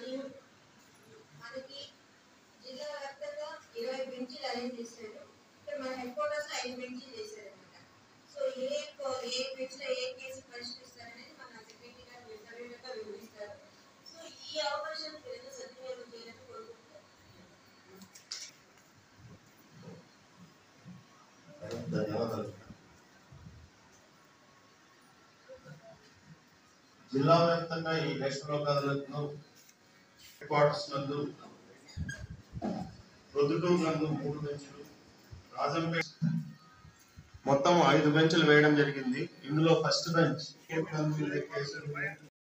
మరియు మనకి జిల్లా వ్యాప్తంగా 20 బెంచీలు అరేంజ్ చేశారు. ఇక్కడ మన హెడ్ క్వార్టర్స్ 5 బెంచీలు చేశారు అనమాట. సో ఏ బెంచ్లో ఏ కేసు పరిష్కరిస్తారనేది మన సెక్రటరీ గారు వివరంగా వివరిస్తారు. సో ఈ అవకాశాన్ని ప్రజలు సద్వినియోగం చేయాలని కోరుకుంటున్నారు. ధన్యవాదాలు. జిల్లా వ్యాప్తంగా ఈ నేషనల్ అదాలత్ను హెడ్ క్వార్టర్స్ నందు ప్రొద్దుటూరు నందు 3 బెంచ్లు, రాజంపేట మొత్తం 5 బెంచ్లు వేయడం జరిగింది. ఇందులో ఫస్ట్ బెంచ్ కేసులు